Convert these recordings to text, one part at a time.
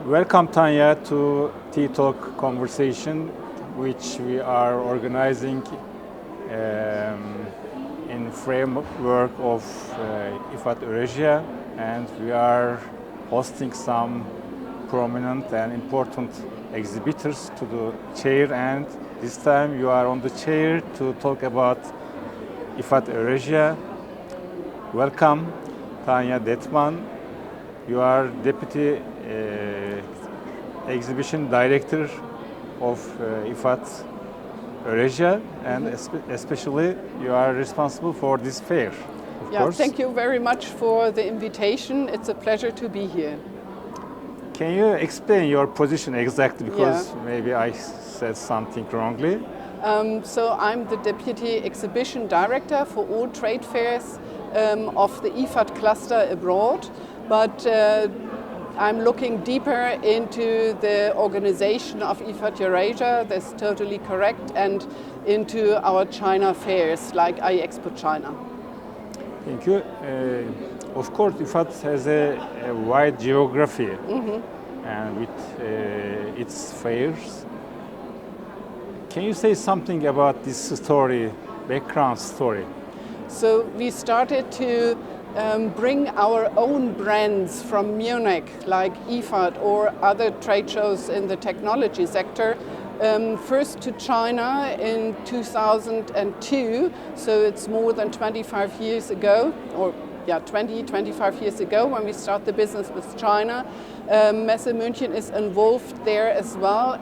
Welcome, Tanja, to Tea Talk conversation, which we are organizing in framework of IFAT Eurasia, and we are hosting some prominent and important exhibitors to the chair, and this time you are on the chair to talk about IFAT Eurasia. Welcome, Tanja Dettmann. You are Deputy Exhibition Director of IFAT Eurasia, and especially you are responsible for this fair. Of course. Thank you very much for the invitation. It's a pleasure to be here. Can you explain your position exactly, because maybe I said something wrongly? So I'm the Deputy Exhibition Director for all trade fairs of the IFAT cluster abroad, but I'm looking deeper into the organization of IFAT Eurasia, that's totally correct, and into our China fairs like iExpo China. Thank you. Of course, IFAT has a wide geography, and with its fairs. Can you say something about this story, background story? So we started to bring our own brands from Munich, like IFAT or other trade shows in the technology sector, first to China in 2002, so it's more than 25 years ago, or 25 years ago when we start the business with China. Messe München is involved there as well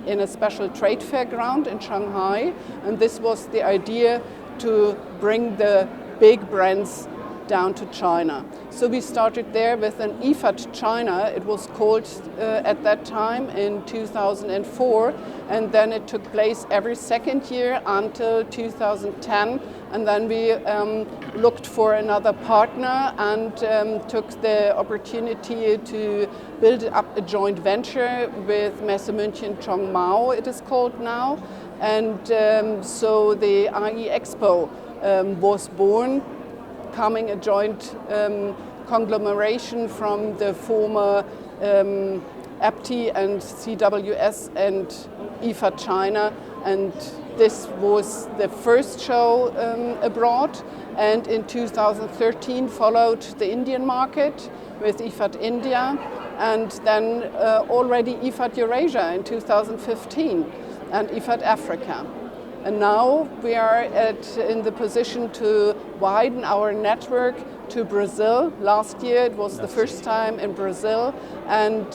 in a special trade fair ground in Shanghai, and this was the idea to bring the big brands down to China. So we started there with an IFAT China, it was called at that time in 2004, and then it took place every second year until 2010, and then we looked for another partner and took the opportunity to build up a joint venture with Messe München Chongmao, it is called now, and so the iExpo was born, becoming a joint conglomeration from the former APTI and CWS and IFAT China, and this was the first show abroad, and in 2013 followed the Indian market with IFAT India, and then already IFAT Eurasia in 2015 and IFAT Africa. And now we are in the position to widen our network to Brazil. Last year it was the first time in Brazil, and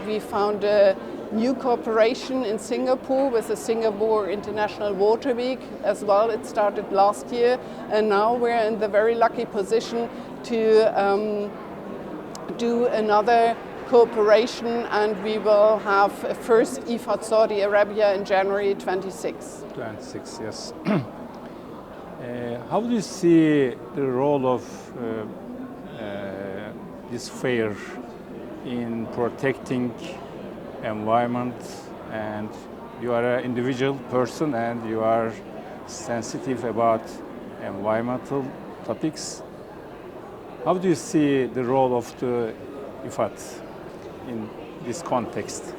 we found a new cooperation in Singapore with the Singapore International Water Week as well. It started last year, and now we're in the very lucky position to do another cooperation, and we will have a first IFAT Saudi Arabia in January 26. 26, yes. How do you see the role of this fair in protecting environment? And you are an individual person and you are sensitive about environmental topics. How do you see the role of the IFAT in this context?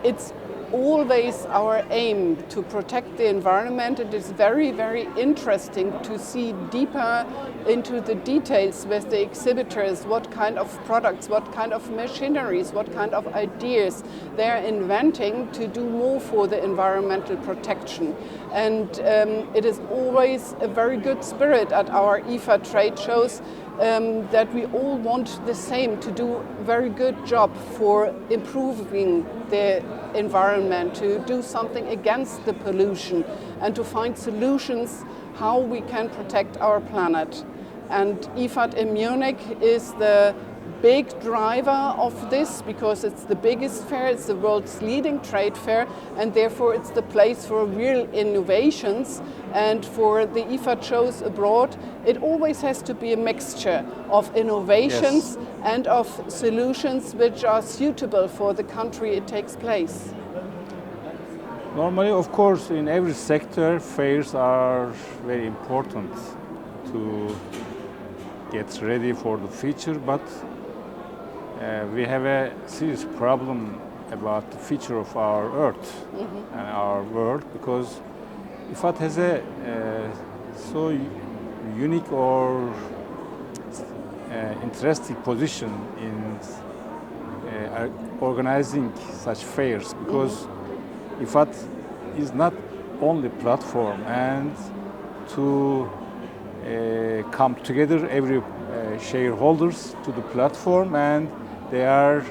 It's always our aim to protect the environment. It is very, very interesting to see deeper into the details with the exhibitors, what kind of products, what kind of machineries, what kind of ideas they're inventing to do more for the environmental protection. And it is always a very good spirit at our IFAT trade shows that we all want the same, to do a very good job for improving the environment, to do something against the pollution and to find solutions how we can protect our planet. And IFAT in Munich is the big driver of this because it's the biggest fair, it's the world's leading trade fair, and therefore it's the place for real innovations. And for the IFAT shows abroad, it always has to be a mixture of innovations and of solutions which are suitable for the country it takes place. Normally, of course, in every sector, fairs are very important to get ready for the future, but we have a serious problem about the future of our Earth and our world, because IFAT has a so unique or interesting position in organizing such fairs, because IFAT is not only platform and to come together every shareholders to the platform, and they are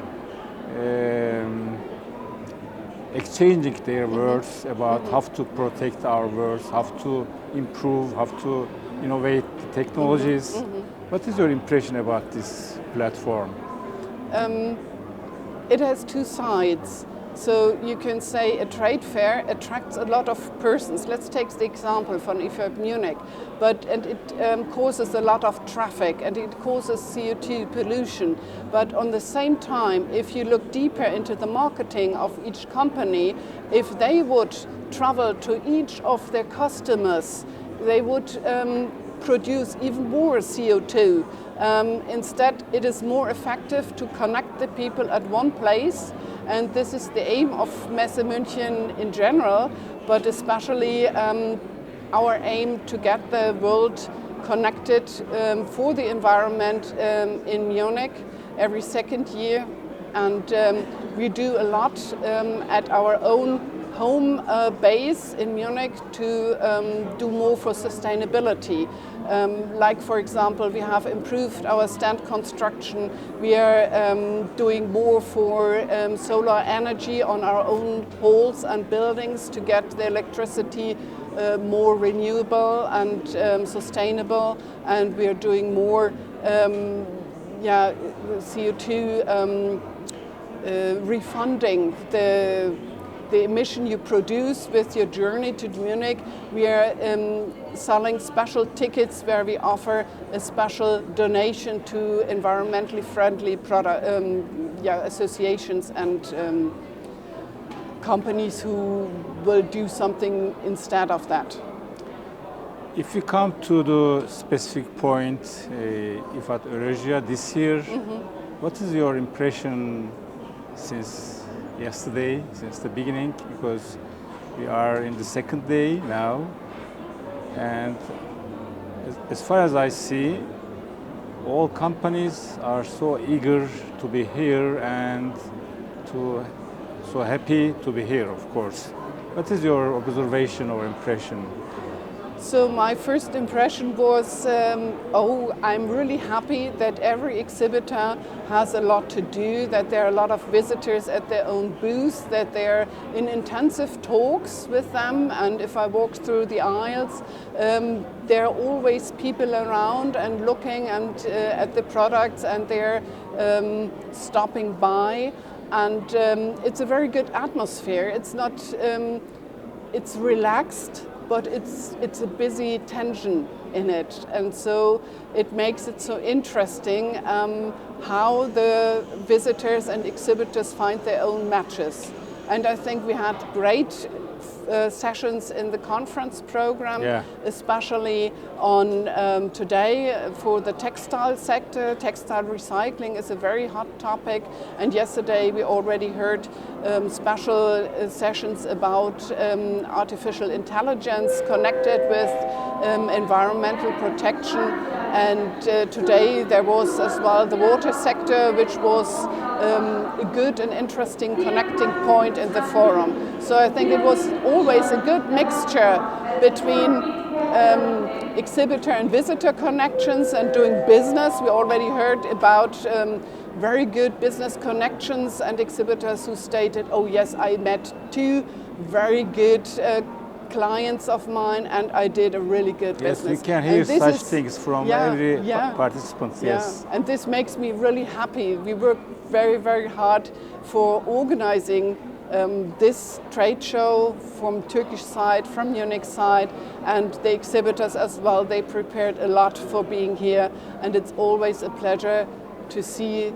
exchanging their words about how to protect our words, how to improve, how to innovate the technologies. What is your impression about this platform? It has two sides. So you can say a trade fair attracts a lot of persons. Let's take the example from IFAT Munich. And it causes a lot of traffic and it causes CO2 pollution. But on the same time, if you look deeper into the marketing of each company, if they would travel to each of their customers, they would produce even more CO2. Instead, it is more effective to connect the people at one place, and this is the aim of Messe München in general, but especially our aim to get the world connected for the environment in Munich every second year. And we do a lot at our own home base in Munich to do more for sustainability. Like, for example, we have improved our stand construction. We are doing more for solar energy on our own halls and buildings to get the electricity more renewable and sustainable. And we are doing more CO2 refunding the emission you produce with your journey to Munich. We are selling special tickets where we offer a special donation to environmentally friendly associations and companies who will do something instead of that. If you come to the specific point, IFAT Eurasia this year, what is your impression since yesterday, since the beginning? Because we are in the second day now, and as far as I see, all companies are so eager to be here and so happy to be here, of course. What is your observation or impression? So my first impression was, I'm really happy that every exhibitor has a lot to do, that there are a lot of visitors at their own booths, that they're in intensive talks with them. And if I walk through the aisles, there are always people around and looking and at the products, and they're stopping by. And it's a very good atmosphere. It's not, it's relaxed, but it's a busy tension in it, and so it makes it so interesting how the visitors and exhibitors find their own matches. And I think we had great sessions in the conference program, especially on today for the textile sector. Textile recycling is a very hot topic, and yesterday we already heard special sessions about artificial intelligence connected with environmental protection. And today there was as well the water sector, which was a good and interesting connecting point in the forum. So I think it was always a good mixture between exhibitor and visitor connections and doing business. We already heard about very good business connections and exhibitors who stated, oh yes, I met two very good clients of mine and I did a really good business. Yes, we can hear such things from every participant. Yes. And this makes me really happy. We work very, very hard for organizing this trade show from Turkish side, from Munich side, and the exhibitors as well. They prepared a lot for being here, and it's always a pleasure to see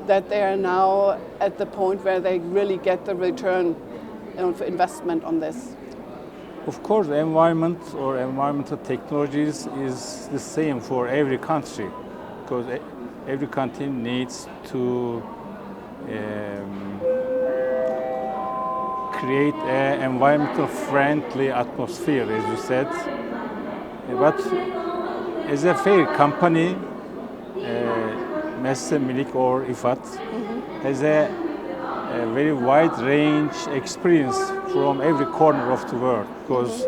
that they are now at the point where they really get the return of investment on this. Of course, environment or environmental technologies is the same for every country, because every country needs to create an environmental friendly atmosphere, as you said. But as a fair company, Mesle Minik or IFAT has a very wide range experience from every corner of the world, because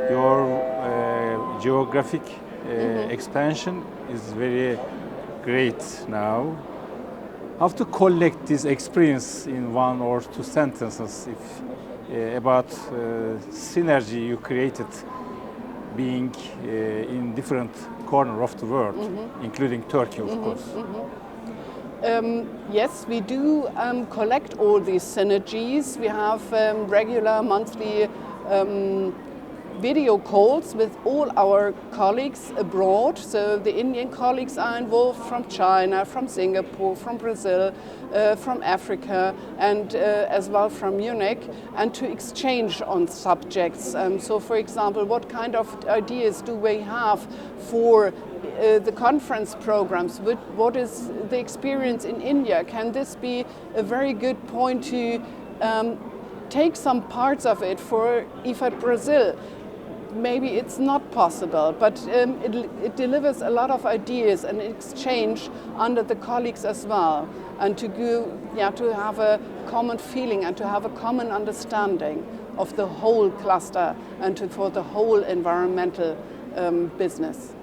your geographic expansion is very great now. How to collect this experience in one or two sentences about synergy you created being in different corners of the world, including Turkey, of course? Yes, we do collect all these synergies. We have regular monthly video calls with all our colleagues abroad. So the Indian colleagues are involved from China, from Singapore, from Brazil, from Africa, and as well from Munich, and to exchange on subjects. So for example, what kind of ideas do we have for the conference programs? What is the experience in India? Can this be a very good point to take some parts of it for IFAT Brazil? Maybe it's not possible, but it delivers a lot of ideas and exchange under the colleagues as well, and to have a common feeling and to have a common understanding of the whole cluster and for the whole environmental business.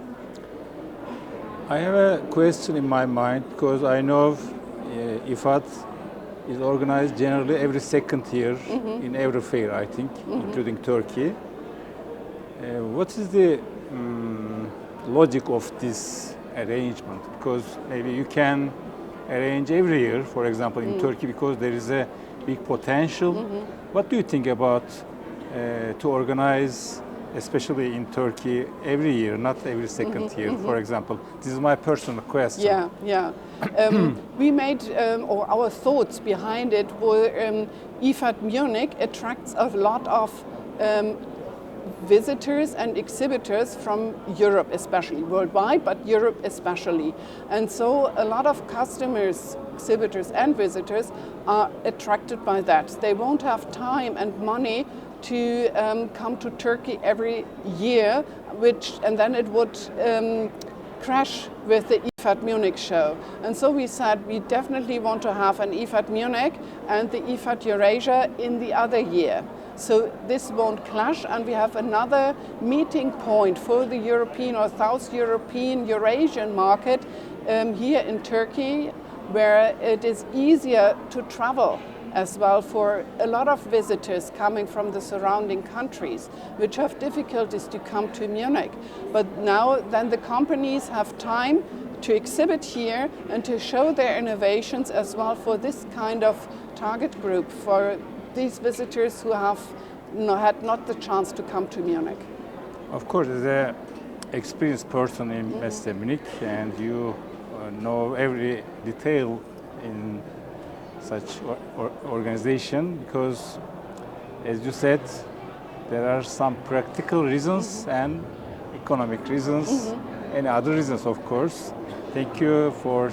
I have a question in my mind, because I know IFAT is organized generally every second year in every fair, I think, including Turkey. What is the logic of this arrangement? Because maybe you can arrange every year, for example, in Turkey, because there is a big potential. What do you think about to organize, especially in Turkey, every year, not every second year, for example? This is my personal question. Yeah. We made, or our thoughts behind it were IFAT Munich attracts a lot of visitors and exhibitors from Europe, especially worldwide, but Europe especially. And so a lot of customers, exhibitors and visitors are attracted by that. They won't have time and money to come to Turkey every year, and then it would crash with the IFAT Munich show. And so we said we definitely want to have an IFAT Munich and the IFAT Eurasia in the other year. So this won't clash, and we have another meeting point for the European or South European Eurasian market here in Turkey, where it is easier to travel as well for a lot of visitors coming from the surrounding countries, which have difficulties to come to Munich. But now then the companies have time to exhibit here and to show their innovations as well for this kind of target group, for these visitors who have had not the chance to come to Munich. Of course, as an experienced person in Mesle Minik, and you know every detail in such organization, because as you said, there are some practical reasons and economic reasons and other reasons, of course. Thank you for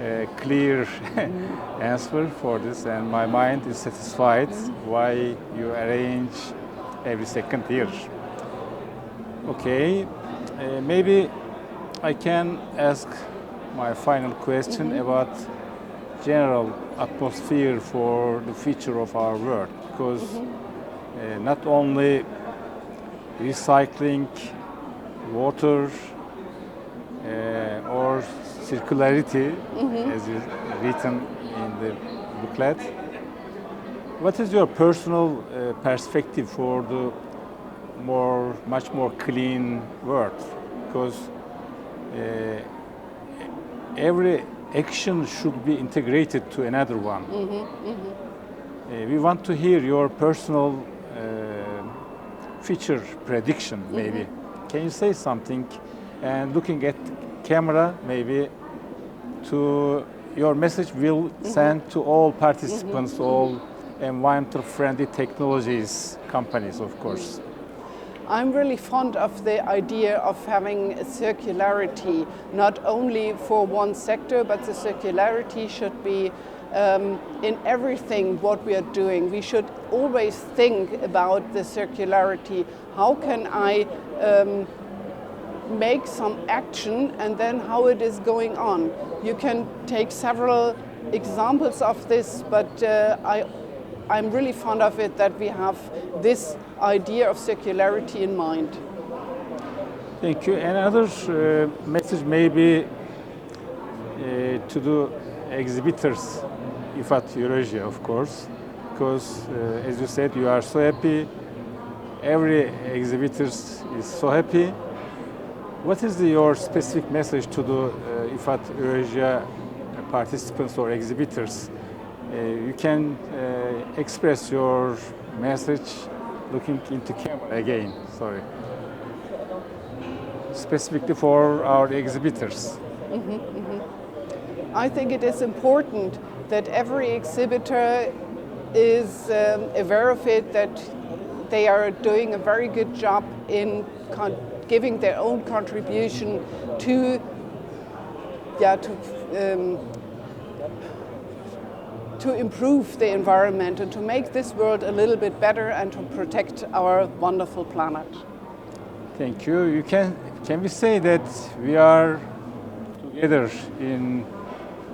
a clear answer for this, and my mind is satisfied why you arrange every second year. Okay, maybe I can ask my final question about general atmosphere for the future of our world, because not only recycling water or circularity, as is written in the booklet. What is your personal perspective for the much more clean world? Because every action should be integrated to another one. We want to hear your personal future prediction, maybe. Can you say something? And looking at camera, maybe your message will send to all participants, all environmental friendly technologies companies, of course. I'm really fond of the idea of having circularity, not only for one sector, but the circularity should be in everything what we are doing. We should always think about the circularity. How can I make some action and then how it is going on? You can take several examples of this, but I'm really fond of it that we have this idea of circularity in mind. Thank you. Another message maybe to the exhibitors, IFAT Eurasia, of course, because as you said, you are so happy. Every exhibitor is so happy. What is your specific message to the IFAT Eurasia participants or exhibitors? You can express your message looking into camera again, sorry. Specifically for our exhibitors. I think it is important that every exhibitor is aware of it, that they are doing a very good job in giving their own contribution to improve the environment and to make this world a little bit better and to protect our wonderful planet. Thank you. Can we say that we are together in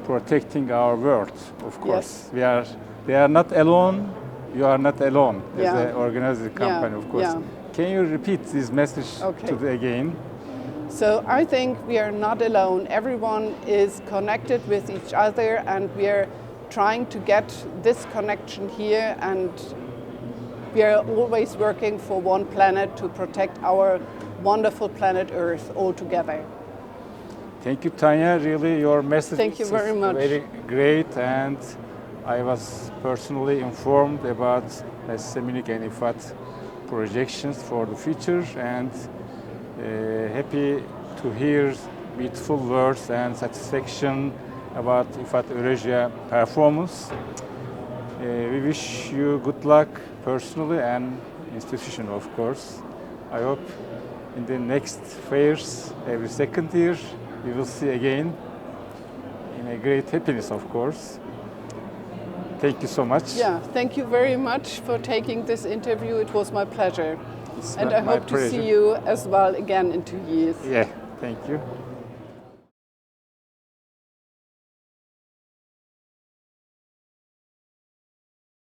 protecting our world? Of course, yes. They are not alone. You are not alone as an organizing company, of course. Yeah. Can you repeat this message again? So I think we are not alone. Everyone is connected with each other, and we are trying to get this connection here, and we are always working for one planet to protect our wonderful planet Earth all together. Thank you, Tanja. Really, your message is very great, and I was personally informed about Munich and IFAT projections for the future, and happy to hear beautiful words and satisfaction about IFAT Eurasia performance. We wish you good luck personally and institution, of course. I hope in the next fairs every second year we will see again in a great happiness, of course. Thank you so much. Yeah, thank you very much for taking this interview. It was my pleasure. And I hope to see you as well again in 2 years. Yeah, thank you.